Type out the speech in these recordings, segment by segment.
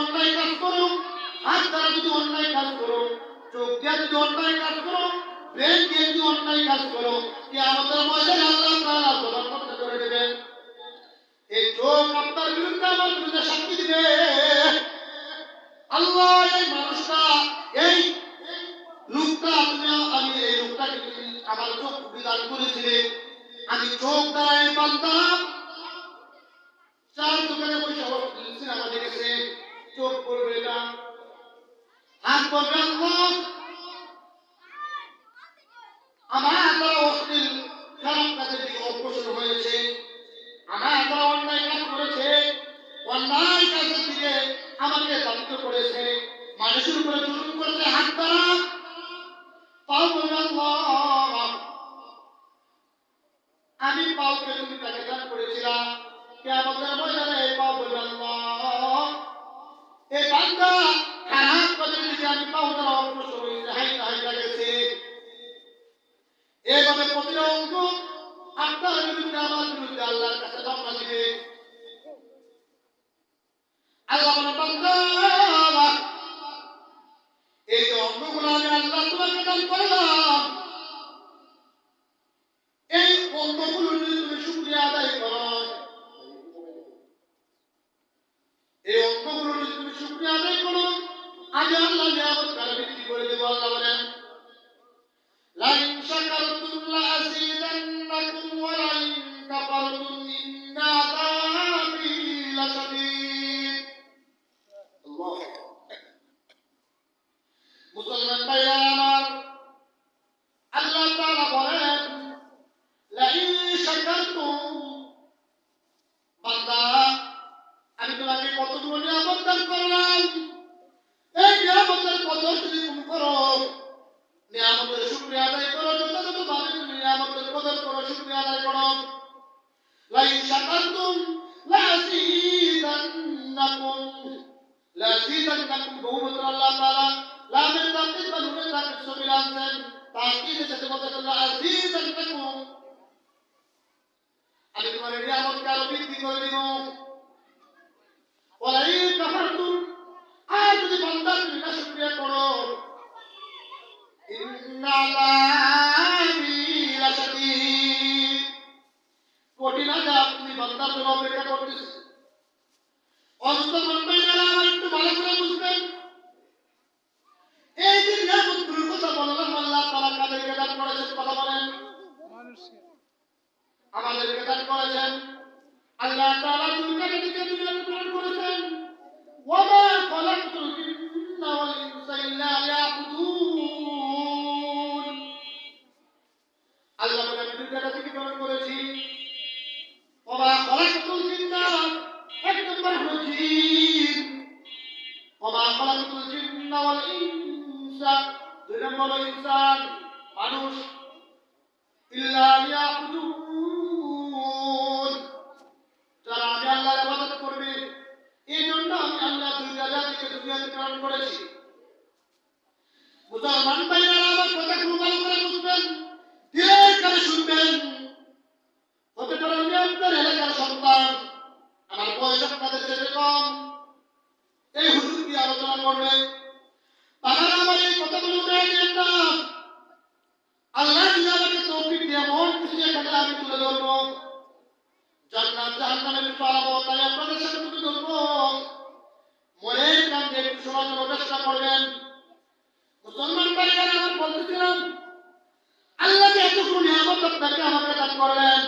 অন্যায় কাজ করো, হাত দ্বারা যদি অন্যায় কাজ করো, চোখ দিয়ে যদি অন্যায় কাজ করো, ব্রেন দিয়ে যদি অন্যায় কাজ করো, কিয়ামতের ময়দানে আল্লাহ তাআলা জবাবদিহি করে দেবেন। এই চোখ আপনার বিরুদ্ধে আমার বিরুদ্ধে সাক্ষী দিবে। আল্লাহ এই মানুষটা, এই লোকটা, আমি এই লোকটাকে তুমি আমার চোখ বিদান করেছিলে, আমি চোখ দ্বারা এই বান্দা চার দোকানে বসে সিনেমা দেখেছে, চোখ করবে না, হাত করবে আল্লাহ, আমার দ্বারা অশ্লীল খারাপ কাজের দিকে অগ্রসর হয়েছে, আমার দ্বারা অন্যায় কাজ করেছে, অন্যায় কাজের দিকে আমাকে বাধ্য করেছে, মানুষের উপরে জুলুম করেছে হাত দ্বারা, পাও বলবে আল্লাহ, আমি পাওকে তুমি তাকে দান করেছিলাম, কিয়ামতের ময়দানে এই পাও বলবে আল্লাহ, এই বান্দা খারাপ কাজের দিকে আমি পাও দ্বারা অগ্রসর হয়েছে, হাইটা গেছে। এইভাবে প্রতিটা অঙ্গ আপনার বিরুদ্ধে আমার বিরুদ্ধে আল্লাহর কাছে মামলা দিবে। আল্লাহ বলে বান্দা, এই যে অঙ্গগুলো আমি আল্লাহ তোমাকে দান করলাম, এই অঙ্গগুলো যদি তুমি শুকরিয়া আদায় করো, এই অঙ্গগুলো যদি তুমি শুকরিয়া আদায় করো, আমি আল্লাহ নিয়ামত কারে বৃদ্ধি করে দেব। আল্লাহ বলেন লাইন শাকারতুম লাযীদান্নাকুম ওয়া লাইন কাফারতুম ইন্না আযাবী লাশাদীদ। আল্লাহ, মুসলমান ভাইরা আমার, আল্লাহ তাআলা বলেন লাইন শাকারতুম, বান্দা আমি তোমাকে কতগুলো নিয়ামত দান করলাম, এই নিয়ামতের কদর যদি তুমি করো, নিয়ামতের শুকরিয়া আদায় করো, যথাযথভাবে তুমি নিয়ামতের কদর করো, শুকরিয়া আদায় করো, লাইন শাকারতুম লাযীদান্নাকুম বহুবচন আল্লাহ তাআলা লামের তাকিদ বা নুনের তাকিদ সবই আনছেন, তাকিদের সাথে বলতেছেন লাযীদান্নাকুম, আমি তোমার নিয়ামতকে আরো বৃদ্ধি করে দিব। ওয়া লাইন কাফারতুম, আর যদি বান্দা তুমি না শুকরিয়া করো, ইন্না আযাবী লাশাদীদ, কঠিন আযাব তুমি বান্দার জন্য অপেক্ষা করতেছে। মুসলমান ভাইরা আমার একটু ভালো করে বুঝবেন, এই যে নিয়ামতগুলোর কথা বললাম, আল্লাহ তাআলা কাদেরকে দান করেছেন? কথা বলেন। আমাদেরকে দান করেছেন। আল্লাহ তাআলা দুনিয়াকে দুনিয়াতে প্রেরণ করেছেন। ওয়া মা খালাকতুল জিন্না ওয়াল ইনসা ইল্লা লিয়াবুদুন। আল্লাহ বলেন আমি দুনিয়াকে প্রেরণ করেছি। ওয়া মা খালাকতুল জিন্না, এক নম্বর হলো জিন, ওয়া মা খালাকতুল জিন্না ওয়াল ইনসা, দুই নম্বর হলো ইনসান মানুষ, ইল্লা লিয়াবুদুন, যারা আমি আল্লাহর ইবাদত করবে, এই জন্য আমি আল্লাহ দুইটা জাতিকে দুনিয়াতে প্রেরণ করেছি। মুসলমান ভাইরা আমার কথাগুলো ভালো করে বুঝবেন, দিলের কানে শুনবেন। হতে পারে আমি আপনার এলাকার সন্তান, আমার বয়স আপনাদের চেয়ে কম, এই হুজুর কি আলোচনা করবে, তারা আমার এই কথাগুলো উঠাই দেন না। আল্লাহ যদি আমাকে তৌফিক দিয়ে এমন কিছু এখানে আমি তুলে ধরবো, জান্নাত জাহান্নামের পালাবো, তাই আপনাদের সাথে তুলে ধরবো। মনে কান্দে একটু সময় জন্য চেষ্টা করবেন। মুসলমান ভাইরা আমার বলতেছিলাম, আল্লাহ যে এতগুলো নিয়ামত আপনাকে আমাকে দান করলেন,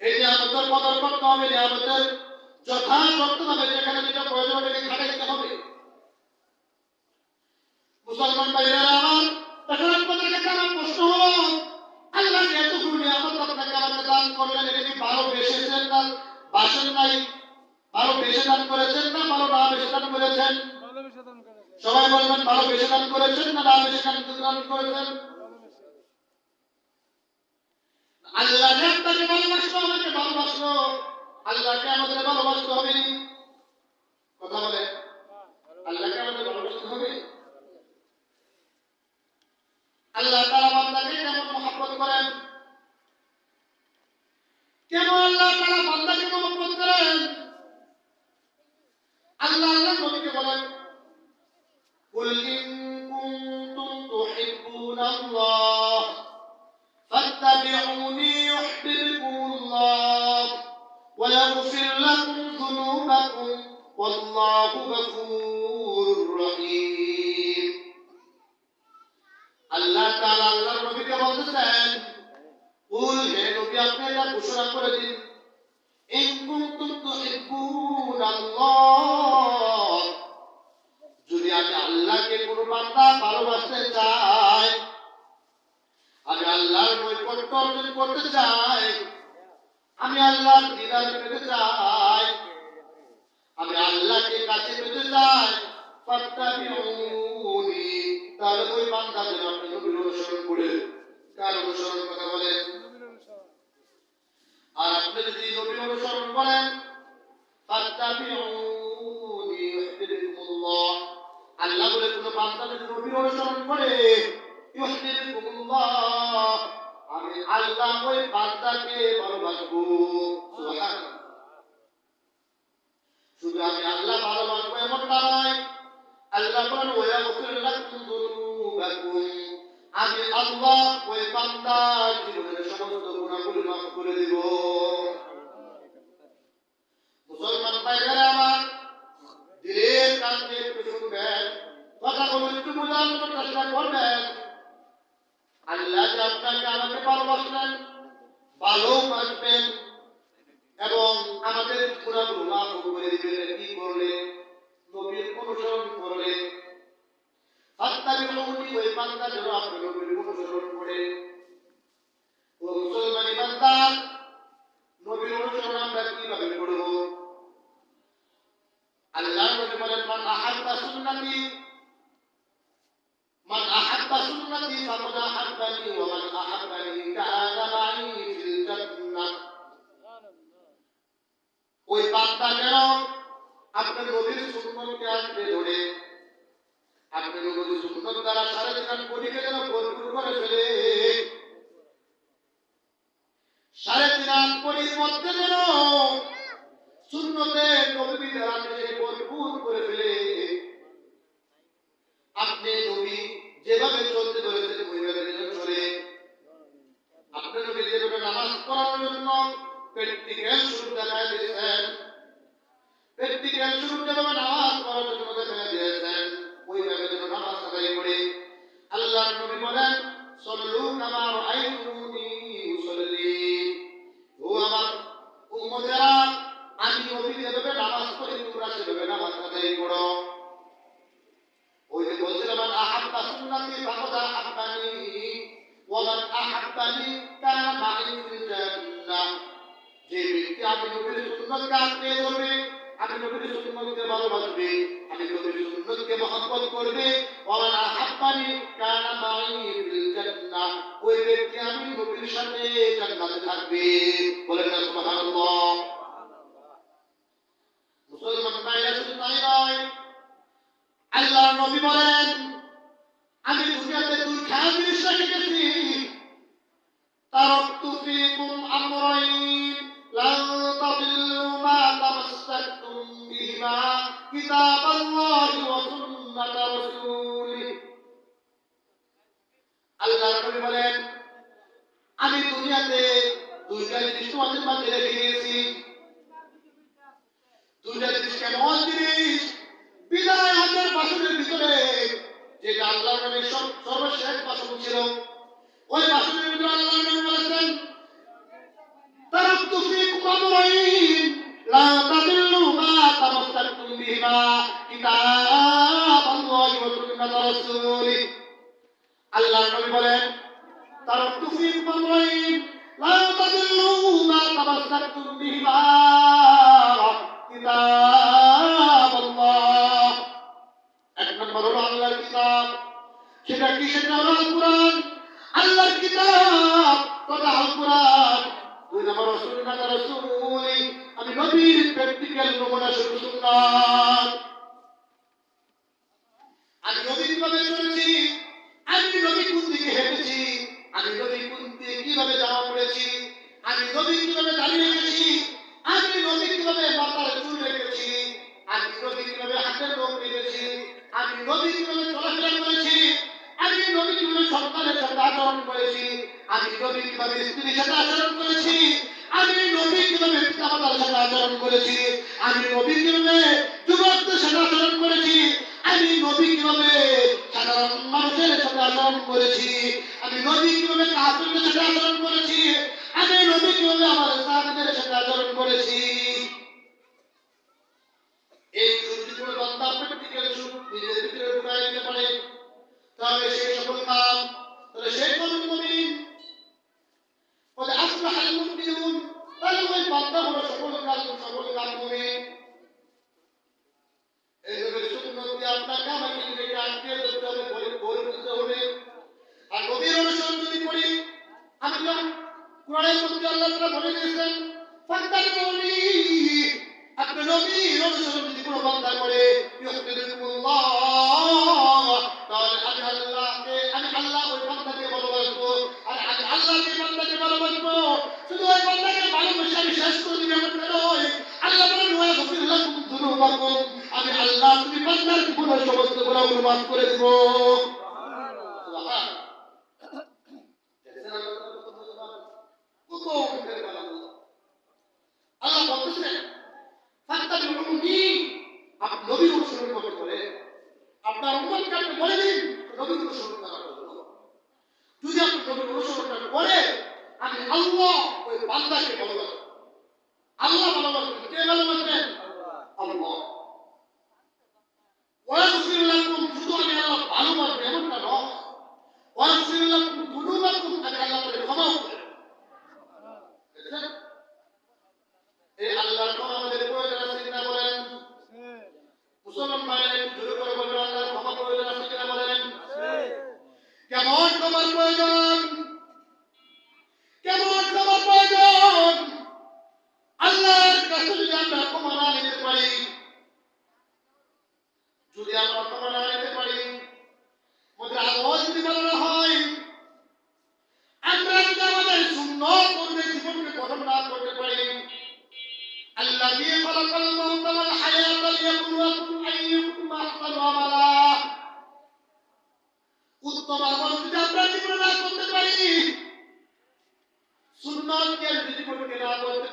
এই নিয়ামতের কদর করতে হবে, নিয়ামতের যথাযথভাবে যেখানে যেটা প্রয়োজন হবে খাটাইতে হবে। মুসলমান ভাইরা আমার, তখন আপনাদের কাছে আমার প্রশ্ন হলো, আল্লাহ যে এতগুলো নিয়ামত আপনাকে আমাকে দান করলেন, এটা কি ভালোবেসেছেন না বাসেন নাই? ভালোবেসে দান করেছেন না ভালো না বেশি দান করেছেন? সবাই বলবেন ভালোবেসে দান করেছেন না না বেশি দান করেছেন? আল্লাহ যে আপনাকে ভালোবাসলো, আমাকে ভালোবাসলো, আল্লাহকে আমাদের ভালোবাসতে হবে। কথা বলে, আল্লাহকে আমাদের ভালোবাসতে হবে। আল্লাহ তাআলা বান্দাকে কেমন মহব্বত করেন, কেমন আল্লাহ তাআলা বান্দাকে মহব্বত করেন। আল্লাহ বলেন কুল ইন কুনতুম তুহিব্বুনাল্লাহ ফাত্তাবিউনি ইউহিব্বুকুমুল্লাহ ওয়া ইয়াগফির লাকুম যুনুবাকুম ওয়াল্লাহু গফুরুর রহিম। আল্লাহ তাআলা আল্লাহর নবীকে বলতেছেন কুল হে নবী আপনি এটা ঘোষণা করে দিন ইন কুনতুম তুহিব্বুনাল্লাহ যদি আমি আল্লাহকে কোনো বান্দা ভালোবাসতে চাই, আমি আল্লাহর নৈকট্য অর্জন করতে চাই, আমি আল্লাহর দিদার পেতে চাই, আমি আল্লাহকে কাছে পেতে চাই, ফাত্তাবিউনি তাহলে ওই বান্দা যেন আপনি নবীর অনুসরণ করে। কার অনুসরণ কথা বলেন? আর আপনি যদি নবীর অনুসরণ করেন ফাত্তাবিউনি ইউহিব্বুকুমুল্লাহ, আল্লাহ বলে কোন বান্দা যদি নবীর অনুসরণ করে ইউহিব্বুকুমুল্লাহ আমি আল্লাহ ওই বান্দাকে ভালোবাসবো। সুবহানাল্লাহ। শুধু আমি আল্লাহ ভালোবাসবো এমনটা নয়, আল্লাহ বলেন ওয়া ইয়াগফির লাকুম যুনুবাকুম আমি আল্লাহ ওই বান্দার জীবনের সমস্ত গুনাহগুলো মাফ করে দেব। মুসলমান ভাইরা আমার দিলের কান দিয়ে একটু শুনবেন, কথাগুলো একটু বোঝার মতো চেষ্টা করবেন। আল্লাহ যে আপনাকে আমাকে ভালোবাসলেন, ভালোবাসবেন এবং আমাদের গুনাহগুলো মাফ করে দিবেন কি করলে? নবীর অনুসরণ করলে। ফাত্তাবিউনি ওই বান্দা যেন আপনি নবীর অনুসরণ করে। ও মুসলমানি বান্দা, নবীর অনুসরণ আমরা কিভাবে করব? আল্লাহ নবী বলেন মান আহাব্বা সুন্নতি ফাকাদ আহাব্বানি ওয়া মান আহাব্বানি কানা মাই ফিল জান্নাহ। ওই বান্দা যেন আপনার নবীর সুন্নতকে আঁকড়ে ধরে, আপনি নবীর সুন্নত দ্বারা সারা জীবন পরিকে যেন ভরপুর করে ফেলে, সাড়ে তিন আট কোটির মধ্যে যেন সুন্নতে নবী দ্বারা ভরপুর করে ফেলে। আপনি নবী যেভাবে চলতে বলেছেন ওইভাবে যেন চলে। আপনি নবী যেভাবে নামাজ পড়ার জন্য প্র্যাকটিক্যাল শুরু দেখায় দিয়েছেন, প্র্যাকটিক্যাল শুরু যেভাবে নামাজ পড়ার জন্য দেখায় দিয়েছেন ওইভাবে যেন নামাজ আদায় করে। আল্লাহর নবী বলেন সল্লু কামা রাআইতুমুনি উসাল্লি। ও আমার উম্মতেরা, আমি নবী যেভাবে নামাজ পড়ি তোমরা সেভাবে নামাজ আদায় করো। ওই যে বলছিলাম মান আহাব্বা সুন্নতি ফাকাদ আহাব্বানি ওয়া মান আহাব্বানি কানা মাই ফিল জান্নাহ। যে ব্যক্তি আমি নবীর সুন্নতকে আঁকড়ে ধরবে, আমি নবীর সুন্নতকে ভালোবাসবে, আমি নবীর সুন্নতকে মহব্বত করবে, ওয়া মান আহাব্বানি কানা মাই ফিল জান্নাহ ওই ব্যক্তি আমি নবীর সাথে জান্নাতে থাকবে। বলেন না সুবহানাল্লাহ। মুসলমান ভাইরা শুধু তাই নয়, আল্লাহর নবী বলেন আমি দুনিয়াতে দুইটা জিনিস রেখে গেছি, তারাকতু ফীকুম আমরাইন লান তাদিল্লু মা তামাসসাকতুম বিহিমা কিতাবাল্লাহি ওয়া সুন্নাতা রাসূলিহি। আল্লাহর নবী বলেন আমি দুনিয়াতে দুইটা জিনিস তোমাদের মাঝে রেখে গেছি। দুইটা জিনিস কেমন জিনিস? বিদায় হাতের বাসনের ভিতরে যেটা আল্লাহর নবীর সর্বশেষ বাসন ছিল, ওই বাসনের ভিতরে আল্লাহর নবী বলেছেন তারাকতু ফীকুম আমরাইন লা তাদিল্লু মা তামাসসাকতুম বিহিমা কিতাবাল্লাহি ওয়া সুন্নাতা রাসূলিহি। আল্লাহর নবী বলেন তারাকতু ফীকুম আমরাইন লা তাদিল্লু মা তামাসসাকতুম বিহিমা কিতাবাল্লাহ। এক নম্বর হলো আল্লাহর কিতাব। সেটা কি? সেটা হলো আল কোরআন, আল্লাহর কিতাব তথা আল কোরআন। দুই নম্বর সুন্নাত রাসূলি, আমি নবীর প্র্যাকটিক্যাল নমুনা শুধু সুন্নাত। আমি নবী কিভাবে চলেছি, আমি নবী কোন দিকে হেঁটেছি, আমি নবী কোন দিকে কিভাবে জামা পড়েছি, আমি নবী কিভাবে দাঁড়িয়ে রেখেছি, আমি নবী কিভাবে মাথার চুল রেখেছি, আমি আমি নবী কিভাবে হাতের লোক নিয়েছি, আমি নবী কিভাবে চলাফেরা করেছি, আমি নবী কিভাবে সন্তানের সাথে আচরণ করেছি, আমি নবী কিভাবে স্ত্রীর সাথে আচরণ করেছি, আমি নবী কিভাবে পিতামাতার সাথে আচরণ করেছি, আমি নবী কিভাবে যুবকদের সাথে আচরণ করেছি, আমি নবী কিভাবে সাধারণ মানুষের সাথে আচরণ করেছি, আমি নবী কিভাবে কাফিরদের সাথে আচরণ করেছি, আমি নবী কিভাবে আমার সাহাবীদের সাথে আচরণ করেছি। এই যদি বান্দা প্র্যাকটিক্যাল নিজের ভিতরে ঢুকাই দিতে পারে, তাহলে সেই সকল কাম, তাহলে সেই কোন মুমিন বলে আসবাহাল মুমিনুন, তাহলে ওই বান্দা হলো সকল কাম মুমিন। এই নবীর সুন্নাত দিয়ে আপনাকে আমাকে নিজেকে আটকে ধরতে হবে, বলে দিতে হবে। আর নবীর অনুসরণ যদি করি, আমি তো কোরআনের মধ্যে আল্লাহ তাআলা বলে দিয়েছেন ফাত্তাবিউনি, আপনি নবীর অনুসরণ যদি কোনো বান্দা করে ইউহিব্বুকুমুল্লাহ, তাহলে আমি আল্লাহ ওই বান্দাকে ভালোবাসবো, আর আমি আল্লাহ যে বান্দাকে ভালোবাসবো, শুধু ওই বান্দাকে ভালোবেসে আমি শেষ করে দিবি এমন নয়। আল্লাহ বলেন ওয়া ইয়াগফির লাকুম যুনুবাকুম, আমি আল্লাহ তুমি বান্দার জীবনের সমস্ত গুনাহগুলো মাফ করে দেব। সুবহানাল্লাহ। আল্লাহ বলতেছেন ফাত্তাবিউনি, আপনি নবীর অনুসরণ করতে হবে, আপনার উম্মতকে আপনি বলে দিন নবীর অনুসরণ করার জন্য। যদি আপনি নবীর অনুসরণ করে, আমি আল্লাহ ওই বান্দাকে ভালোবাসবো। আল্লাহ ভালোবাসবেন, কে ভালোবাসবেন? আল্লাহ। ওয়াগফির লাকুম, শুধু আমি আল্লাহ ভালোবাসবো এমনটা নয়, ওয়াগফির লাকুম যুনুবাকুম, আমি আল্লাহ তাআলা ক্ষমা করব। এই আল্লাহর ক্ষমা আমাদের প্রয়োজন আছে কিনা বলেন? মুসলমান ভাইরা একটু জোরে করে বলবেন আল্লাহর ক্ষমা প্রয়োজন আছে কিনা বলেন? কেমন ক্ষমার প্রয়োজন? কেমন ক্ষমার প্রয়োজন? আল্লাহর কাছে যদি আমরা ক্ষমা না নিতে পারি, যদি আমরা ক্ষমা না নিতে পারি, আমাদের আওয়াজ যদি ভালো না হয়, আমরা যদি আমাদের সুন্নাত অনুযায়ী জীবনকে গঠন না করতে পারি, الذي خلق الموت والحياة ليبلوكم أيكم أحسن عملا, উত্তম আমল যদি আমরা জীবনে না করতে পারি, সুন্নাতকে জীবনে না করতে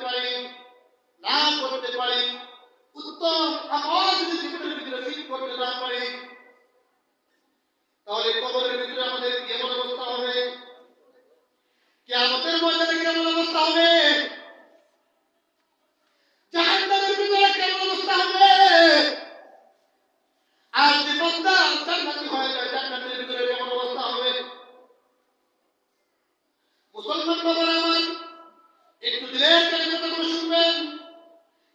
পারি, উত্তম আমল যদি জীবনের ভিতরে ফিট করতে না পারি, তাহলে কবরের ভিতরে আমাদের কেমন অবস্থা হবে, কিয়ামতের ময়দানে কেমন অবস্থা হবে, জাহান্নামের ভিতরে কেমন অবস্থা হবে। আর যে বান্দা জান্নাতি হয়ে যায়, জান্নাতের ভিতরে কেমন অবস্থা হবে। মুসলমান বাবারা আমার, একটু দিলের কাছে কথাগুলো শুনবেন,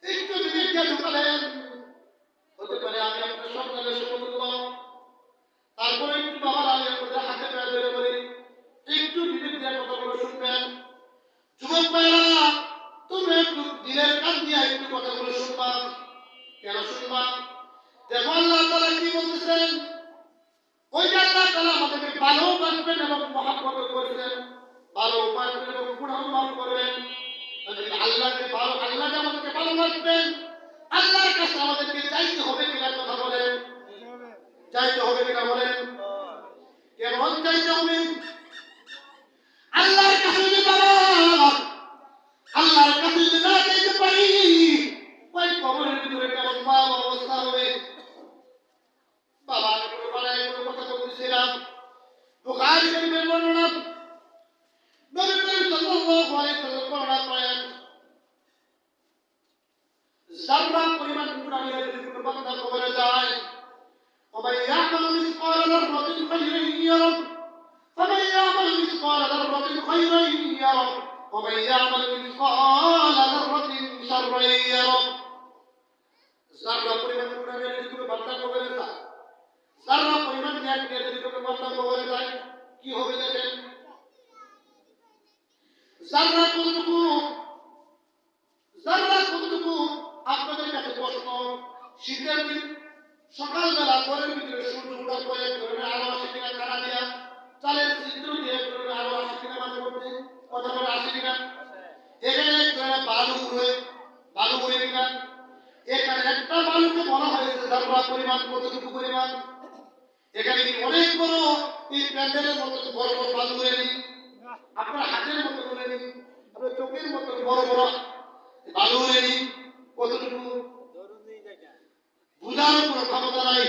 একটু বিবেককে ঢুকালেন। হতে পারে আমি আপনার সন্তানের সমতুল্য, তারপরে একটু বাবার আমি আপনাদের হাতে পায়ে ধরে বলি, একটু বিবেক দিয়ে কথাগুলো শুনবেন। যুবক ভাইরা, তুমি একটু দিলের কান দিয়ে একটু কথাগুলো শুনবা। কেন শুনবা? দেখো আল্লাহ তাআলা কি বলতেছেন, ওই যে আল্লাহ তাআলা আমাদেরকে ভালোবাসবেন এবং মহব্বত করবেন, ভালোবাসবেন এবং গুনাহ মাফ করবেন। আল্লাহ যে আমাদেরকে ভালোবাসবেন, আল্লাহর কাছে আমাদেরকে চাইতে হবে কিনা কথা বলেন? চাইতে হবে কিনা বলেন? কেমন চাইতে হবে? আল্লাহর কাছে যদি আল্লাহর কাছে যদি না চাইতে পারি, ওই কবরের ভিতরে কেমন মা অবস্থা হবে। বাবা কোনো বাড়ায় কোনো কথা বলতেছিলাম, বুখারী শরীফের বর্ণনা, নবী করিম সাল্লাল্লাহু আলাইহি ওয়াসাল্লাম বর্ণনা করেন, যাররা পরিমাণ গুনাহ নিয়ে যদি কোনো বান্দা কবরে যায়, ومن يعمل مثقال ذرة خيرا يره ومن يعمل مثقال ذرة خيرا يره ومن يعمل مثقال ذرة شرا يره। যাররা পরিমাণ গুনাহ নিয়ে যদি কোনো বান্দা কবরে যায়, যাররা পরিমাণ ন্যায় নিয়ে যদি কোনো বান্দা কবরে যায়, কি হবে দেখেন। যাররা কতটুকু আপনাদের কাছে প্রশ্ন, শীতের দিন সকালবেলা ঘরের ভিতরে সূর্য ওঠার পরে ধরনের আলো আসে কিনা, কারা দিয়া চালের চিত্র দিয়ে ধরনের আলো আসে কিনা, মাঝে মধ্যে কথা বলে আসে কিনা, এখানে বালু উড়ে কিনা, এখানে একটা বালুকে বলা হয়েছে যাররা পরিমাণ কতটুকু পরিমাণ। এখানে কি অনেক বড় এই প্যান্ডেলের মতো বড় বড় বালু করে নিন, আপনার হাতের মতো করে নিন, আপনার চোখের মতো বড় বড় বালু করে নিন, কতটুকু বুঝার কোনো ক্ষমতা নাই।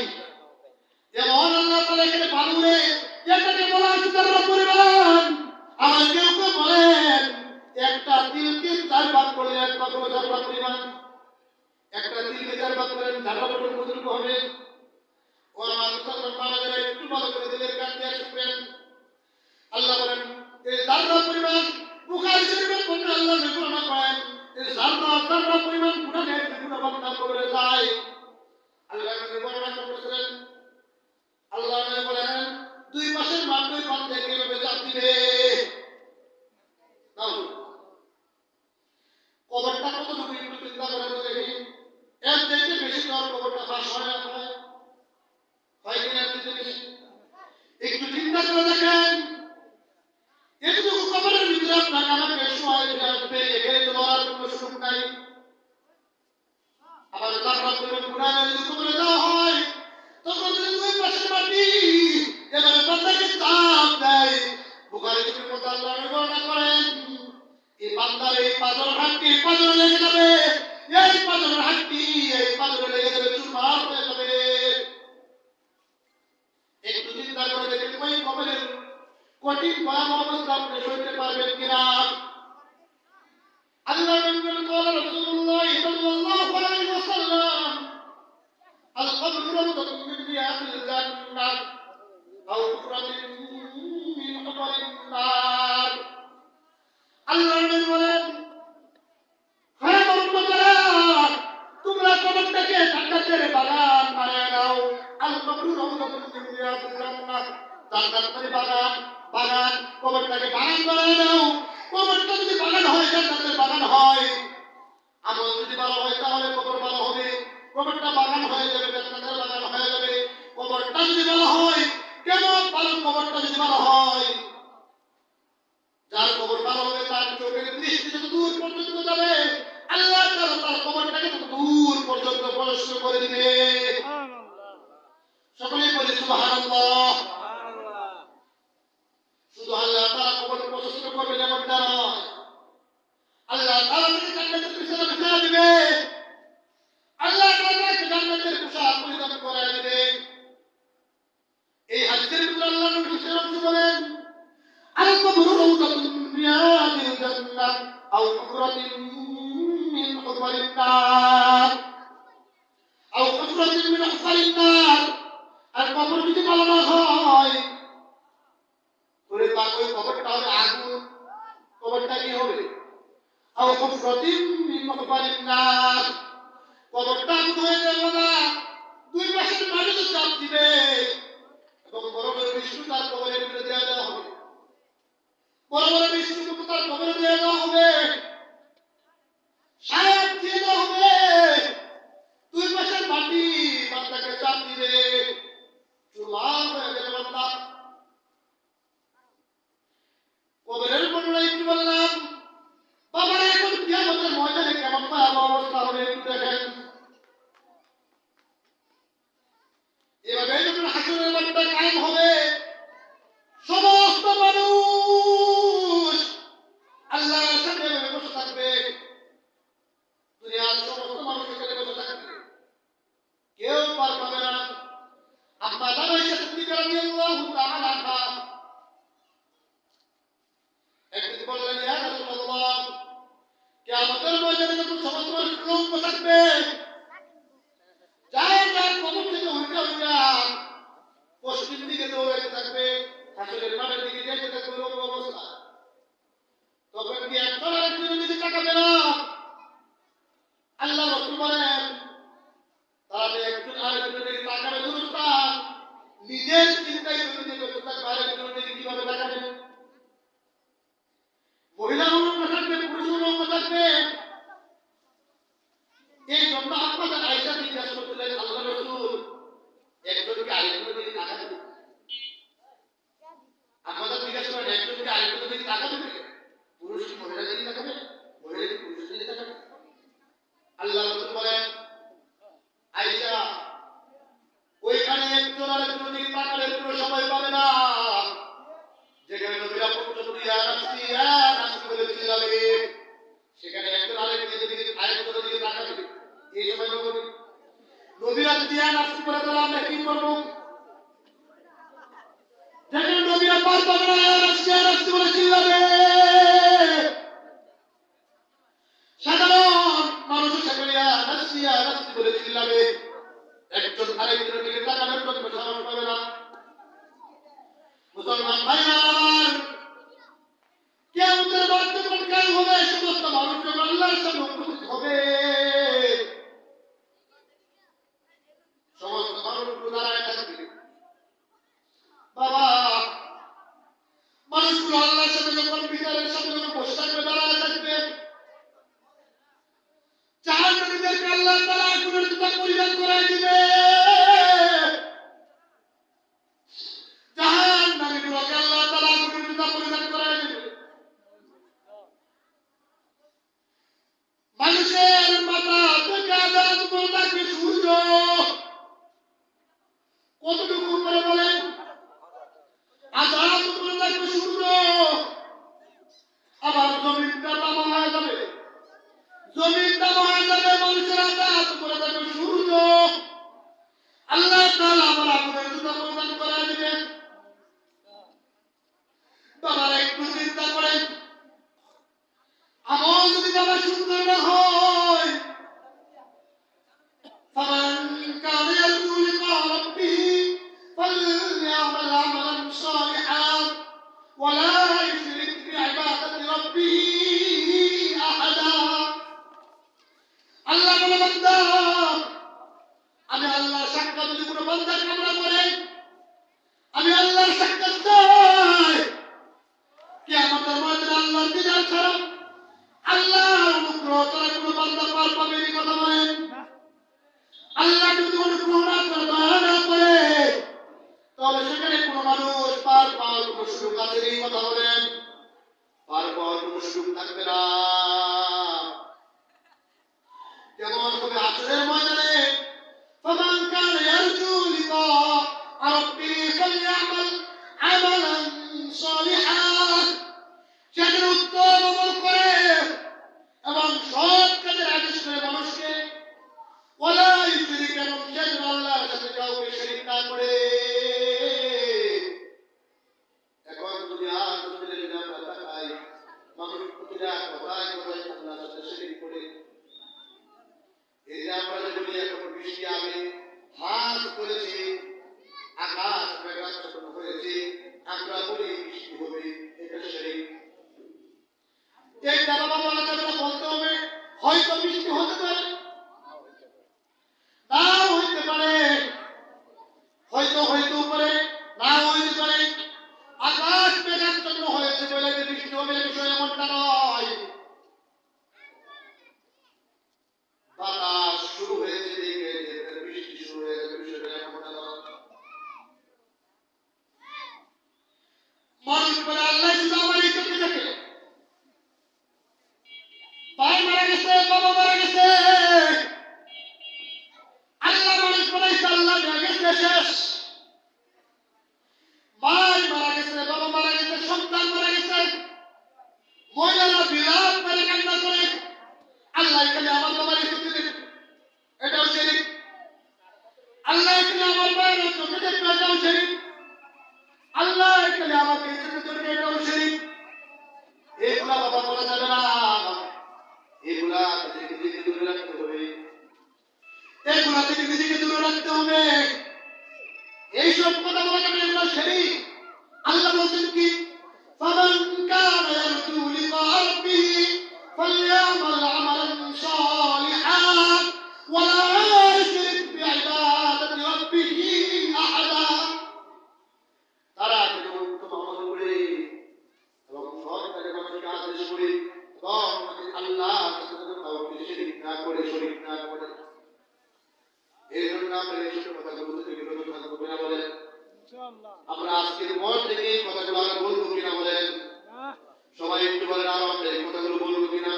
যেমন আল্লাহ তাআলা এখানে বালু রে এটাকে বলা হয়েছে যাররা পরিমাণ। আবার কেউ কেউ বলেন একটা তিলকে 4 ভাগ করলে এক ভাগ হলো যাররা পরিমাণ। একটা তিলকে 4 ভাগ করেন যাররা পরিমাণ কতটুকু হবে? ও আমার মুসলমান বাবারা একটু ভালো করে দিলের কান দিয়ে শুনবেন। আল্লাহ বলেন এই যাররা পরিমাণ বুখারী শরীফের মধ্যে আল্লাহ বর্ণনা করেন এই যাররা পরিমাণ গুনাহ নেই গুনাহ বান্দা করে যায়। আল্লাহ নবী বর্ণনা করেছেন, আল্লাহ নবী বলেন 2 মাসের মাধ্যমে বান্দা কিভাবে চাপ দিবে। নাও কবরটা কতটুকু একটু চিন্তা করে দেখি। এর থেকে বেশি তো আর কবরটা ফাঁস হয় না, হয় কিনা? এর থেকে বেশি একটু চিন্তা করে দেখেন। এটুকু কবরের ভিতরে আপনাকে আমাকে শোয়াই দিয়ে আসবে, এখানে তো লড়ার কোনো সুযোগ নাই। আবার যাররা পরিমাণ গুনাহ যদি কবরে দেওয়া হয় তখন যদি 2 পাশের মাটি এভাবে বান্দাকে চাপ দেয়। বুখারী শরীফের মধ্যে আল্লাহ বর্ণনা করেন এই বান্দার এই পাজর হাড্ডি পাজরে লেগে যাবে, এই পাজরের হাড্ডি এই পাজরে লেগে যাবে, চুরমার হয়ে যাবে। একটু চিন্তা করে দেখেন ওই কবরের কঠিন ভয়াবহ অবস্থা আপনি সইতে পারবেন কিনা। আল্লাহ নবী বলেন قال رسول الله صلى الله عليه وسلم القبر روضة من رياض الجنة أو حفرة من حفر النار। আল্লাহ নবী বলেন হ্যাঁ মুহাম্মদরা তোমরা কবরটাকে জান্নাতের বাগান বানায় নাও। আল কবরু রাউদাতুন মিন রিয়াদিল জান্নাহ, জান্নাতের বাগান বাগান কবরটাকে বাগান বানায় নাও। কবরটা যদি বাগান হয় জান্নাতের বাগান হয়, আমল যদি ভালো হয় তাহলে কবর ভালো হবে, কবরটা বাগান হয়ে যাবে, জান্নাতের বাগান হয়ে যাবে। কবরটা যদি ভালো হয় কেমন ভালো, কবরটা যদি ভালো হয় যার কবর ভালো হবে তার চোখের দৃষ্টি যত দূর পর্যন্ত যাবে আল্লাহ তাআলা তার কবরটাকে তত দূর পর্যন্ত প্রশস্ত করে দিবে। সকলেই বলি সুবহানাল্লাহ। শুধু আল্লাহ তাআলা কবর প্রশস্ত করবে যেমনটা নয়, আল্লাহ তাআলা তাকে জান্নাতের বিছানা বিছিয়ে দিবে, আল্লাহ তাআলা তাকে জান্নাতের পোশাক পরিধান করায় দিবে। এই হাদিসের ভিতরে আল্লাহ নবী সাল্লাল্লাহু আলাইহি ওয়াসাল্লাম বলেন আল কবরু রাউদাতুন মিন রিয়াদিল জান্নাহ আও হুফরাতুন মিন হুফারিন নার আও হুফরাতুন মিন হুফারিন নার। আর কবর যদি ভালো না হয় ওরে ওই কবরটা হবে আগুন, কবরটা কি হবে? আও হুফরাতুন মিন হুফারিন নার, কবরটা আগুন হয়ে যাবে না। 2 পাশের মাটিতে চাপ দিবে এবং বড় বড় বিষ্ণু তার কবরের ভিতরে দেওয়া হবে, বড় বড় বিষ্ণু তার কবরে দেওয়া হবে, সাপ দিয়ে দেওয়া হবে। 2 পাশের মাটি বান্দাকে চাপ দিবে, চুরমার হয়ে গেলে বান্দা। কবরের বর্ণনা একটু বললাম, বাবারা এখন কিয়ামতের ময়দানে কেমন ভয়াবহ অবস্থা হবে একটু দেখেন। এভাবে যখন হাসরের মাঠটা কায়েম হবে সমস্ত মানুষ আল্লাহর সামনে এভাবে বসে থাকবে, দুনিয়ার সমস্ত মানুষ এখানে বসে থাকবে, কেউ পার পাবে না। আম্মা জান আয়েশা সিদ্দিকা রাদিয়াল্লাহু তাআলা আনহা একদিন বললেন ইয়া রাসূলুল্লাহ কিয়ামতের ময়দানে যখন সমস্ত মানুষ লোক বসে থাকবে, যার যার কবর থেকে উঠে উঠে পশ্চিম দিকে দৌড়াইতে থাকবে, হাসরের মাঠের দিকে যেতে থাকবে এরকম অবস্থা। তখন কি একজন আরেকজনের দিকে তাকাবে না? আল্লাহ রাসূল বলেন তাহলে একজন আরেকজনের দিকে তাকাবে দুরুস্তা, নিজের চিন্তায় যদি ব্যস্ত থাকবে আরেকজনের দিকে কিভাবে তাকাবে? মহিলা লোক থাকবে, পুরুষ লোক থাকবে। এই জন্য আপনাদের আয়েশা জিজ্ঞাসা করছিলেন আল্লাহ রাসূল একজনকে আরেকজনের দিকে তাকাবে? আমাদের জিজ্ঞাসা করেন একজনকে আরেকজনের দিকে তাকাবে, পুরুষ মহিলার দিকে তাকাবে, মহিলা পুরুষের দিকে তাকাবে? আল্লাহ রাসূল বলেন দিয়া নাফসি করে তাহলে আমরা কি করবো? যেখানে নবীরা পার পাবে না নাফসি নাফসি বলে চিল্লাবে, সাধারণ মানুষ সেখানে নাফসি নাফসি বলে চিল্লাবে, একজন আরেকজনের দিকে তাকানোর জন্য সাহস পাবে না। মুসলমান ভাইরা আমার, কিয়ামতের মাঠ যখন কায়েম হবে, সমস্ত মানুষ যখন আল্লাহর সামনে উপস্থিত হবে, সমস্ত মানুষ দাঁড়ায় থাকবে। বাবা, মানুষগুলো আল্লাহর সামনে যখন বিচারের সামনে যখন বসে থাকবে, দাঁড়ায় থাকবে, জাহান্নামীদেরকে আল্লাহ তাআলা আগুনের জুতা পরিধান করায় দিবে। জাহান্নামীগুলোকে আল্লাহ তাআলা আগুনের জুতা পরিধান করায় দিবে। মানুষের মাথা থেকে আজাদ করে থাকবে সূর্য। কতটুকু উপরে বলেন? আজাদ করে থাকবে সূর্য। আবার জমিনটা তামা হয়ে যাবে, জমিন তামা হয়ে যাবে, মানুষের আজাদ করে থাকবে সূর্য। আল্লাহ তাআলা আবার আগুনের জুতা পরিধান করায় দিবেন। বাবার একটু চিন্তা করেন, আমল যদি বাবা সুন্দর না হয়, فمن كان يرجو لقاء ربه فليعمل عملا صالحا ولا يشرك بعبادة ربه أحدا। আল্লাহ বলে, বান্দা, আমি আল্লাহর সাক্ষাৎ যদি কোনো বান্দা কামনা করে, আমি আল্লাহর সাক্ষাৎ চাই, কিয়ামতের ময়দানে আল্লাহর দিদার ছাড়া, আল্লাহর অনুগ্রহ ছাড়া কোনো বান্দা পার পাবে এই কথা বলেন? আল্লাহ যদি অনুগ্রহ না করে, দয়া না করে, তাহলে সেখানে কোনো মানুষ পার পাওয়ার কোনো সুযোগ আছে এই কথা বলেন? পার পাওয়ার কোনো সুযোগ থাকবে না। যেমন হবে হাসরের ময়দানে, فمن كان يرجو لقاء ربه فليعمل عملا صالحا। সেখানে উত্তম আমল করে এবং সৎ কাজের আদেশ করে মানুষকে, ওয়ালা ইউশরিক, এবং যেন আল্লাহর সাথে কাউকে শরীক না করে। এখন যদি আমরা তাকাই, মানুষ প্রতিটা কথায় কথায় আল্লাহর সাথে শরীক করে। এই যে আমরা যে বলি এখন বৃষ্টি হবে, হাত করেছি, আকাশ মেঘাচ্ছন্ন হয়েছে, আমরা বলি বৃষ্টি হবে, এটা শরীক। এইটা বাবা বলা যাবে না, বলতে হবে হয়তো বৃষ্টি হতে পারে, নাও হইতে পারে, হয়তো হইতেও পারে, নাও হইতে পারে। আকাশ মেঘাচ্ছন্ন হয়েছে বলে যে বৃষ্টি হবে, বিষয় এমনটা নয়। বাতাস শুরু হয়েছে দেখে বৃষ্টি শুরু হয়ে যাবে, বিষয়টা এমনটা নয়। মানুষ বলে আল্লাহ শুধু আমার এই চোখে দেখে, ভাই মারা গেছে, বাবা মারা গেছে, আল্লাহ মানুষ বলেছে আল্লাহ মারা গেছে, শেষ। ভাই মারা গেছে, বাবা মারা গেছে, সন্তান মারা গেছে, মহিলারা বিলাপ করে কান্না করে, আল্লাহ এখানে আমার বাবার এই চোখে দেখে, এটাও শিরিক। আল্লাহ এখানে আমার মায়ের চোখে দেখবে, এটাও শিরিক। আল্লাহ এখানে আমাকে এই চোখে দেখবে, এটাও শিরিক। এগুলা বাবা বলা যাবে না, এগুলা থেকে নিজেকে দূরে রাখতে হবে, এগুলা থেকে নিজেকে দূরে রাখতে হবে। এইসব কথা বলা যাবে, এগুলো শিরিক। আল্লাহ বলছেন কি, فمن كان يرجو لقاء ربه فليعمل عملا صالحا ولا يشرك بعبادة ربه أحدا। তারা যদি উত্তম আমল করে এবং সৎ কাজে মানুষকে আদেশ করে এবং আল্লাহর সাথে কাউকে শিরিক না করে, শরীক না করে, এই জন্য আমরা এই ছোট কথাগুলো থেকে বিরত থাকবো কিনা বলেন? আমরা আজকের পর থেকে এই কথাগুলো আর বলবো কিনা বলেন? সবাই একটু বলেন, আর আমরা এই কথাগুলো বলবো কিনা?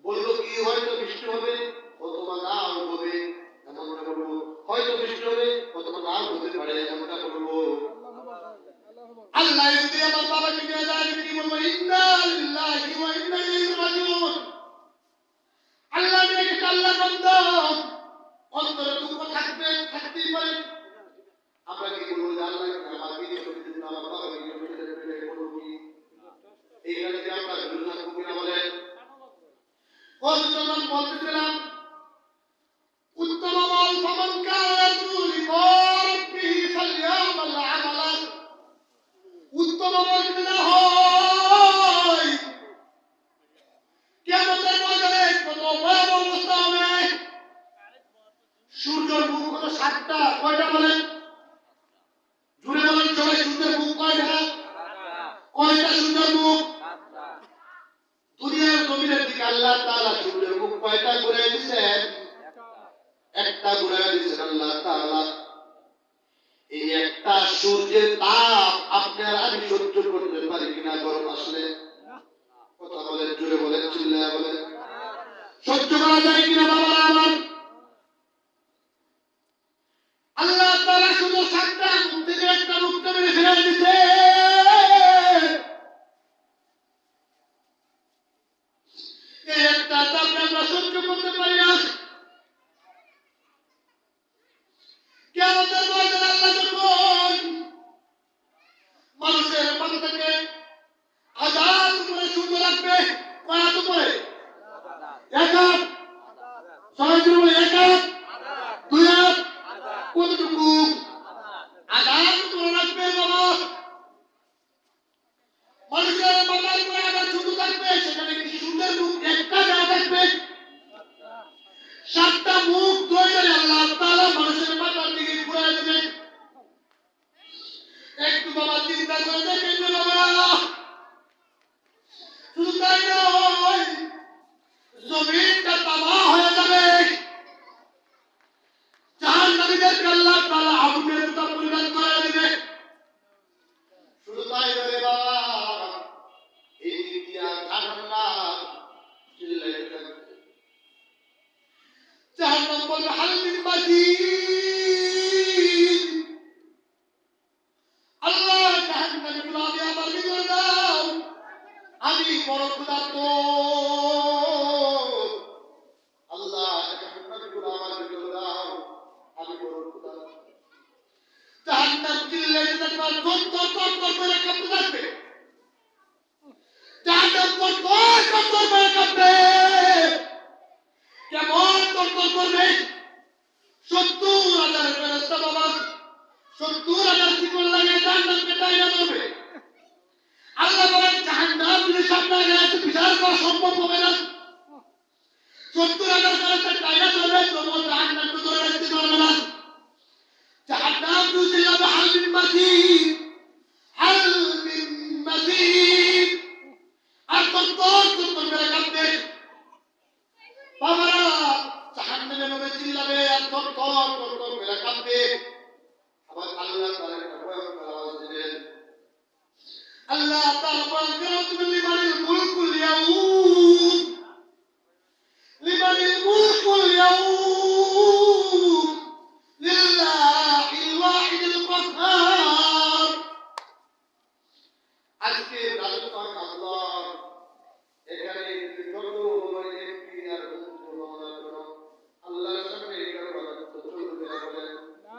বলবো কি, হয়তো বৃষ্টি হবে অথবা নাও হবে, এমনটা বলবো। হয়তো বৃষ্টি হবে অথবা নাও হতে পারে, এমনটা বলবো। আল্লাহ যদি আমার বাবাকে নিয়ে যায়, কি বলবো? ইন্না লিল্লাহি ওয়া ইন্না ইলাইহি রাজিউন। আল্লাহ নিয়ে গেছে, আল্লাহ বান্দা, অন্তরে দুঃখ থাকবে ও মুসলমান বলতেছিলাম উত্তম আমল ফামান কানা ইয়ারজু লিকা রাব্বিহি ফালইয়ামাল আমালান উত্তম আমল যদি না হয় কিয়ামতের ময়দানে কত ভয়াবহ অবস্থা হবে। সূর্যের মুখ হলো ৭টা, কয়টা বলেন? জুড়ে বলেন সবাই, সূর্যের মুখ কয়টা? কয়টা সূর্যের মুখ? দুনিয়ার জমিনের দিকে আল্লাহ তাআলা সূর্যের মুখ কয়টা ঘুরাই দিয়েছেন? একটা ঘুরাই দিয়েছেন আল্লাহ তাআলা। এই একটা সূর্যের তাপ আপনার আমি সহ্য করতে পারি কিনা গরম আসলে? কথা বলেন, জোরে বলেন, চিল্লায়া বলেন। সহ্য করা যায় কিনা বাবারা আমার? আল্লাহ তাআলা শুধু ৭টা মুখ থেকে একটা মুখটা মেরে ফেলে দিয়েছে। এই একটা তাপ আমরা সহ্য করতে পারি না। কিয়ামতের ময়দানে আল্লাহ যখন মানুষের মাথা থেকে আজাদ উপরে সূর্য রাখবে, কয় হাত উপরে? এক হাত। সবাই বলে এক হাত, 2 হাত, কতটুকু? আজাদ উপরে রাখবে বাবা। মানুষের মাথার উপরে আজাদ শুধু থাকবে, সেখানে কি সূর্যের মুখ একটা যা থাকবে? ৭টা মুখ ধরে আল্লাহ তাআলা মানুষের মাথার দিকে ঘুরাই দেবেন। একটু বাবা চিন্তা করে দেখেন বাবা, শুধু তাই নয়, জমিনটা তাবাহ হয়ে যাবে। জাহান্নামীদেরকে আল্লাহ তাআলা আগুনের জুতা পরিধান করে দেবে। শুধু তাই নয় বাবা, এই দ্বিতীয় জাহান্নাম চিল্লাইতে থাকবে। জাহান্নাম বলবে হাল মিন মাজিদ। আল্লাহ জাহান্নামে বলবে আমার ভিতরে দাও, আমি বড় ক্ষুধার্ত। আল্লাহ জাহান্নামে বলবে আমার ভিতরে দাও, আমি বড় ক্ষুধার্ত। জাহান্নাম চিল্লাইতে থাকবে, তোর করে কাঁপতে থাকবে। জাহান্নাম তোর করে কাঁপবে। কেমন তোর করবে? ৭০,০০০ ফেরেশতা বাবা, ৭০,০০০ শিকল লাগিয়ে জাহান্নামকে টাইনা ধরবে। আল্লাহ বলেন জাহান্নাম যদি সামনে আসে বিচার করা সম্ভব হবে না। ৭০,০০০ ফেরেশতা টাইনা ধরবে, তবুও জাহান্নামকে ধরে রাখতে পারবে না। জাহান্নাম যদি যাবে হাল মিন মাজিদ, হাল মিন মাজিদ, আর তোর করে কাঁপবে। বাবারা জাহান্নামে ভাবে চিল্লাবে আর তোর করে কাঁপবে। আবার আল্লাহ তাআলা একটা ভয়ঙ্কর আওয়াজ দিবেন। আল্লাহ তাআলা বলেন লিমানিল মুলকুল ইয়াউম, লিমানিল মুলকুল ইয়াউম লিল্লাহিল ওয়াহিদিল কাহ্হার। আজকে রাজত্ব আল্লাহ। এখানে যত এমপি আর আল্লাহর সামনে এটার রাজত্ব চলবে না বলেন না।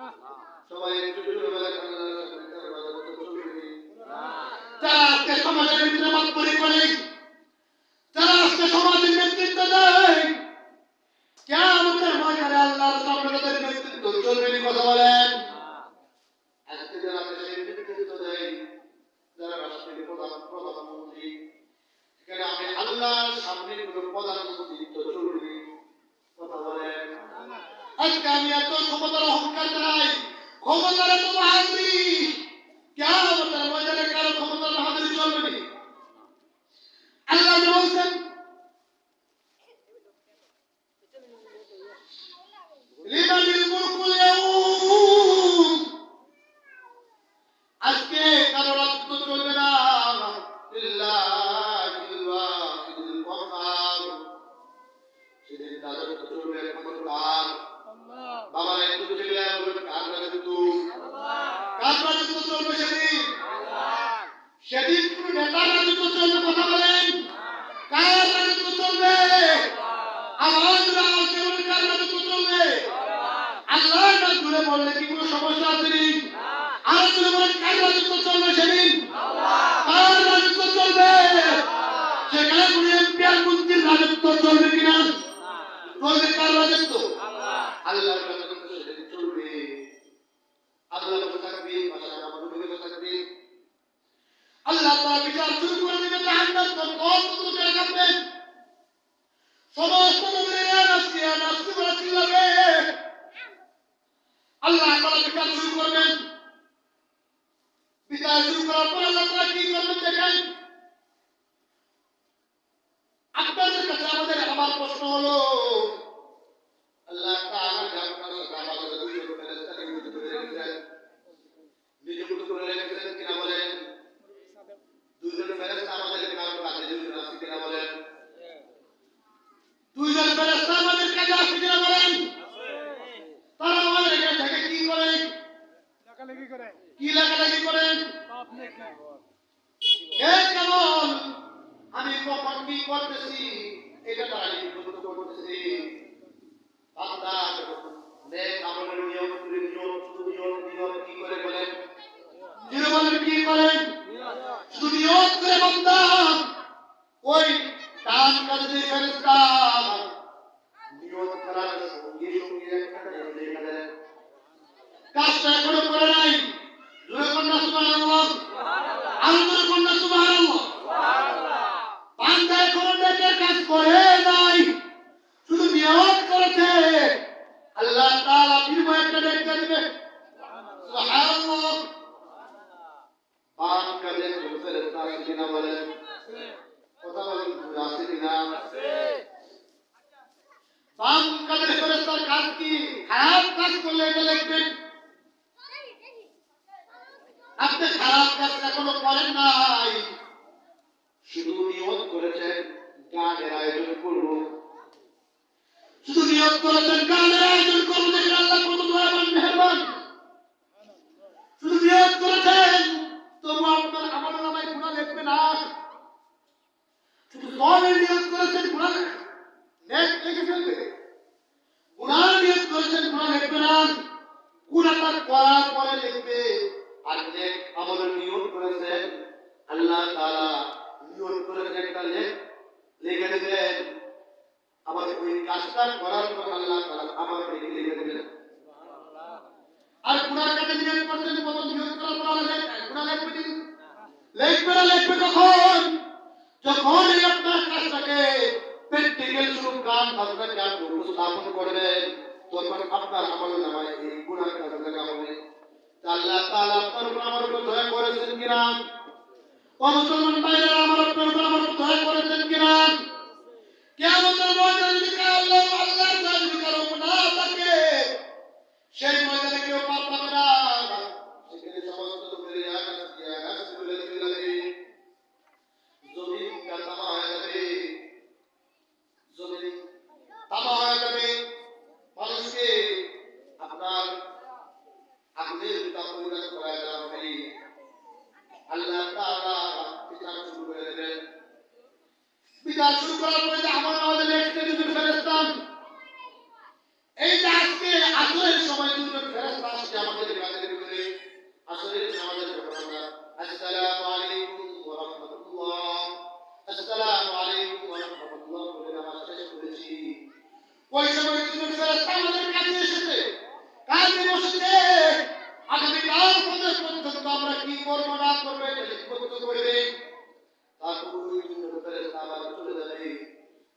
সবাই একটু জোরে বলেন আল্লাহর সামনে এটার রাজত্ব চলবে না। যারা আজকে সমাজের ভিতরে মাতবরি করে, যারা আজকে সমাজের নেতৃত্ব দেয়, কিয়ামতের ময়দানে আল্লাহর সামনে তাদের নেতৃত্ব চলবে না। কথা বলেন। আজকে যারা দেশের নেতৃত্ব দেয়, যারা রাষ্ট্রের প্রধানমন্ত্রী, এখানে আমি আল্লাহর সামনে কোনো প্রধানমন্ত্রী তো চলবে। কথা বলেন। আজকে আমি এত ক্ষমতার অহংকার চাই, ক্ষমতার এত বাহাদুরি, কিয়ামতের ময়দানে কারো ক্ষমতার বাহাদুরি চলবে না। আল্লাহ বলছেন লিমানিল মুলকুল ইয়াউম, আজকে কারো রাজত্ব চলবে না। লিল্লাহিল ওয়াহিদিল কাহ্হার, সেদিন রাজত্ব চলবে একমাত্র কার? আল্লাহ। বাবা একটু চিল্লায়া বলবেন কার রাজত্ব? আল্লাহ। কার রাজত্ব চলবে সেদিন? আল্লাহ। সেদিন কোন নেতার রাজত্ব চলবে? কথা বলেন। কার রাজত্ব চলবে? আল্লাহ। আওয়াজ করে কার রাজত্ব চলবে? আল্লাহ না জুড়ে বললে কি কোনো সমস্যা আছে নি? আর জুড়ে বলেন কার রাজত্ব চলবে সেদিন? কার রাজত্ব চলবে? সেখানে কোনো এমপি আর মন্ত্রীর রাজত্ব চলবে কিনা? করবে কার রাজত্ব? আল্লাহর রাজত্ব সেদিন চলবে। আল্লাহ বসে থাকবে, পাশে আমার নবী বসে থাকবে। আল্লাহ তাআলা বিচার শুরু করে দেবে, জাহান্নাম কত দূরে যাবে। সমস্ত মুমিনেরা নাফসি বলে চিল্লাবে। আল্লাহ তাআলা বিচার শুরু করবেন। বিচার শুরু করার পর আল্লাহ তাআলা কি করবেন দেখেন। আপনাদের কাছে আমার প্রশ্ন হলো, আল্লাহ তাআলা আপনার সাথে আমাদের দুইজন ফেরেশতা নিযুক্ত করে রেখেছেন। নিযুক্ত করে রেখেছেন কিনা বলেন? দুইজন ফেরেশতা আমাদের কারো কাছে দুইজন আছে কিনা বলেন? দুইজন ফেরেশতা আমাদের কাছে আছে কিনা বলেন? তারা আমাদের এখানে থেকে কি করে? লেখালেখি করে। কি লেখালেখি করেন? কেমন আমি কখন কি করতেছি এটা তারা লিপিবদ্ধ করতেছি। বান্দা নেক আমলের নিয়ম কি করে বলেন? বলেন কি করেন? শুধু নিয়ত করে বান্দা ওই ডান কাজে যে ফেরেশতা নিয়ত করার সঙ্গে সঙ্গে একটা লেখা দেন। কাজটা এখনো করে নাই। জোরে কন্যা সুবহানাল্লাহ। আরো জোরে কন্যা সুবহানাল্লাহ। বান্দা এখনো নেকের কাজ করে নাই, শুধু নিয়ত করেছে। আল্লাহ তাআলা বিনিময়ে একটা নেক দিবে। সুবহানাল্লাহ। বাম কাজে ফেরেশতা আছে কিনা বলেন? কথা বলেন, আছে কিনা? বাম কাজের ফেরেশতার কাজ কি? খারাপ কাজ করলে এটা লিখবেন। আপনি খারাপ কাজ এখনো করেন নাই, শুধু নিয়ত করেছেন গানের আয়োজন করব, শুধু নিয়ত করেছেন গানের আয়োজন করব, দেখেন আল্লাহ কত দয়াবান মেহেরবান। শুধু নিয়ত করেছেন, তবু আপনার আমল নামায় গুনাহ লিখবে না। শুধু দলের নিয়ত করেছেন, গুনাহ নেক লিখে ফেলবে। গুনাহ নিয়ত করেছেন, গুনাহ লিখবে না। গুনাহটা করার পরে লিখবে। আর নেক আমলের নিয়ত করেছেন, আল্লাহ তাআলা নিয়ত করেছেন একটা লিখে দেবেন। আমার ওই কাজটা করার পর আল্লাহ তাআলা আমাকে লিখে দেবেন। আর গুনার কাছে নিয়ত করছেন, কত নিয়ত করার পর আল্লাহ গুনাহ লিখবে না। লিখবে কখন? যখন এই আপনার কাজটাকে প্র্যাকটিক্যাল শুরু গান বাজনাকে আপনি উপস্থাপন করবেন, তখন আপনার আমল নামায় এই গুনার কাজটা লেখা হবে। আল্লাহ তাআলা আপনার উপর আমার উপর দয়া করেছেন কিনা? ও মুসলমান ভাইরা, আমার উপর দয়া করেছেন কিনা? কিয়ামতের ময়দানে যদি আল্লাহ যদি কারো গুনাহ থাকে, সেই ময়দানে কেউ পার পাবে না। সেখানে সমস্ত দুনিয়া আকাশ বলে চলে জমিন তামা হয়ে যাবে। জমিন তামা হয়ে যাবে। মানুষকে আপনার আগুনের পরিণত করা যাবে। আল্লাহ তাআলা বিচার শুরু করে দেবেন। বিচার শুরু করার পরে যে আমার আমাদের লিখতে দুজন ফেরেশতা, এই যে আজকে আসরের সময় দুজন ফেরেশতা আসছে আমাদের কাছে করে আসরের নামাজের ব্যাপারে আমরা আসসালামু আলাইকুম ওয়া রাহমাতুল্লাহ, আসসালামু আলাইকুম ওয়া রাহমাতুল্লাহ বলে নামাজ শেষ করেছি। ওই সময় দুজন ফেরেশতা আমাদের কাছে এসেছে, কাজে বসেছে। আগামীকাল পর্যন্ত আমরা কি করবো না করবো এটা লিপিবদ্ধ করবে। তারপর ওই দুজন ফেরেশতা আবার চলে যাবে।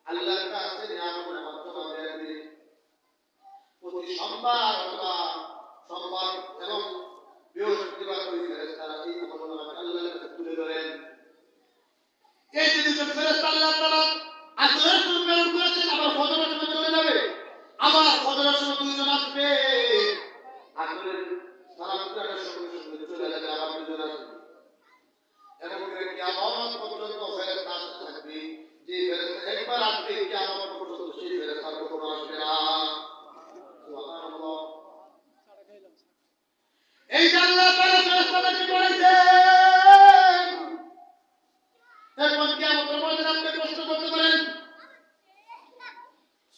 আল্লাহর কাছে নিয়ামতের মাধ্যমে দেবে। প্রতি সোমবার অথবা সোমবার এবং বৃহস্পতিবার ওই ফেরেশতারা এই আমলনামাকে আল্লাহর কাছে তুলে ধরেন। এই যে দুজন ফেরেশতা আল্লাহ তাআলা আসরের সময় প্রেরণ করেছেন, আবার ফজরের সময় চলে যাবে। আবার ফজরের সময় দুইজন আসবে, আসরের সালাম ফিরানোর সঙ্গে সঙ্গে চলে যাবে, আবার দুইজন আসবে। এরকম করে কিয়ামত পর্যন্ত ফেরেশতা আসতে থাকবে। যে ফেরেশতা একবার আসবে, কিয়ামত পর্যন্ত সেই ফেরেশতা কখনো আসবে না। সুবহানাল্লাহ। এই যে আল্লাহ তাআলা ফেরেশতাদেরকে বলেছেন, এখন কিয়ামতের ময়দানে আপনি প্রশ্ন করতে পারেন,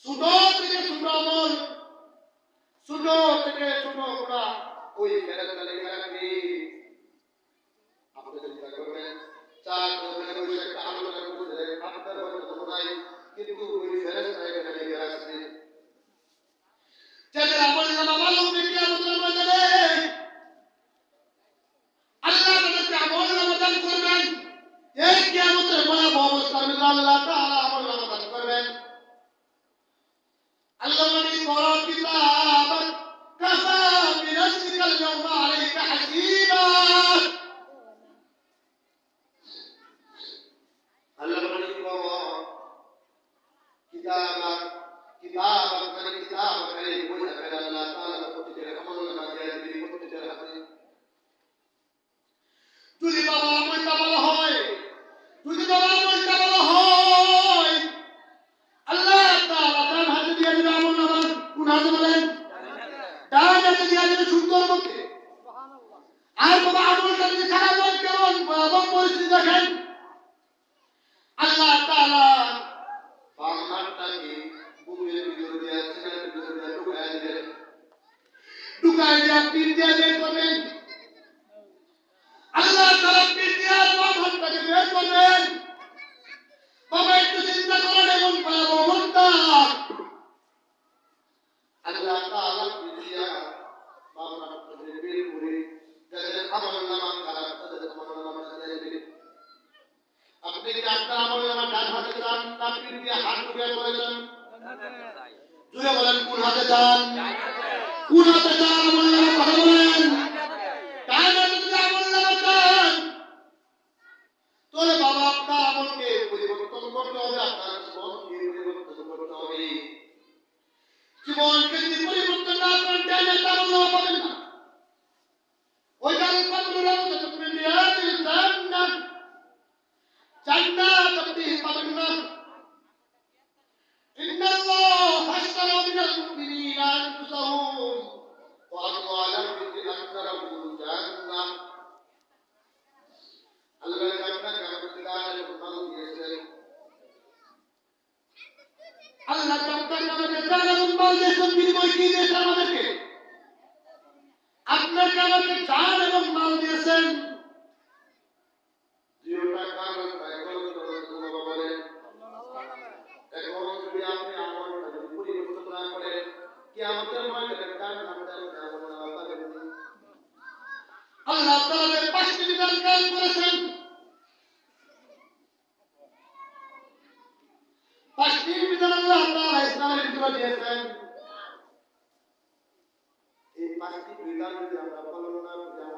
ছোট থেকে ছোট আমল, ছোট থেকে ছোট গুনাহ ওই ফেরেশতা লিখে রাখবে। আপনি চিন্তা করবেন, চার দোকানে বসে একটা আলোচনা করতে আপনার হয়তো নাই, কিন্তু ওই ফেরেশতা এখানে লিখে রাখছে। যাদের আমল নামা ভালো হবে কিয়ামতের ময়দানে আল্লাহ তাদেরকে আমল নামা দান করবেন। এই কিয়ামতের ভয়াবহ অবস্থার ভিতরে আল্লাহ তাআলা আমল নামা দান করবেন। আল্লাহ বলেন ইকরা কিতাবাক কাফা বিনাফসিকা আল-ইয়াওমা আলাইকা হাসিবা। আল্লাহ বলেন ইকরা কিতাবাক কিতাবাক মানে কিতাবাক মানে বই থাকে আল্লাহ তাআলা প্রত্যেকের আমল নামা দিয়ে দিবেন প্রত্যেকের হাতে। যদি বাবা আমলটা ভালো হয়, যদি বাবা আমলটা ভালো হয় আল্লাহ তাআলা ডান হাতে দিয়ে দিবে আমল নামা। কোন হাতে বলেন? ডান হাতে দিয়ে দিবে সুন্দর মতে। আর বাবা আমলটা যদি খারাপ হয় কেমন ভয়াবহ পরিস্থিতি দেখেন। আল্লাহ তাআলা বাম হাতটাকে বুকের ভিতর দিয়ে সিনার ভিতর দিয়ে ঢুকায় দিবেন। ঢুকায় দিয়ে পিঠ দিয়ে বের করবেন। আল্লাহ তাআলা পিঠ দিয়ে বাম হাতটাকে বের করবেন। বাবা একটু চিন্তা করেন এমন ভয়াবহ অবস্থা। আল্লাহ তাআলা পিঠ দিয়ে বাম হাতটাকে বের করে যাদের আমল নামা খারাপ তাদের আমল নামা দিয়ে দিবেন। আপনি কি আপনার আমল নামা ডান হাতে চান না পিঠ দিয়ে হাত ঢুকিয়ে করেছেন? জুড়ে বলেন কোন হাতে চান? কোন হাতে চান আমল নামা কথা বলেন? ডান হাতে যদি আমল নামা চান তাহলে বাবা আপনার আমলকে পরিবর্তন করতে হবে, আপনার জীবনকে পরিবর্তন করতে হবে। জীবনকে যদি পরিবর্তন না করেন ডান হাতে আমল নামা পাবেন না। ওই ডান পাবেন না তো তুমি নিয়াতিল জান্নাত জান্নাত আপনি পাবেন না। ইন্নাল্লাহ হাশতারা মিনাল মুমিনিনা আনফুসাহুম ওয়া আমওয়ালাহুম বিআন্না লাহুমুল জান্নাহ। আল্লাহ আপনাকে আমাদের গায়ে মাল দিয়েছেন। আল্লাহ আপনাকে আমাদের গায়ে মাল দিয়েছেন। বিনিময় কি দিয়েছেন আমাদেরকে? আপনাকে আমাকে জান এবং মাল দিয়েছেন। জীবনটা কার রাস্তায় চলতে বাবা বলেন। এখন যদি আপনি আমলটা যদি পরিবর্তন না করেন কিয়ামতের ময়দানে কার নামটা আমল নামা পাবেন না। আল্লাহ তাআলা পাঁচটি বিধান কায়েম করেছেন। পাঁচটি বিধান আল্লাহ তাআলা ইসলামের ভিতরে দিয়েছেন। এই পাঁচটি বিধান যদি আমরা পালন না করি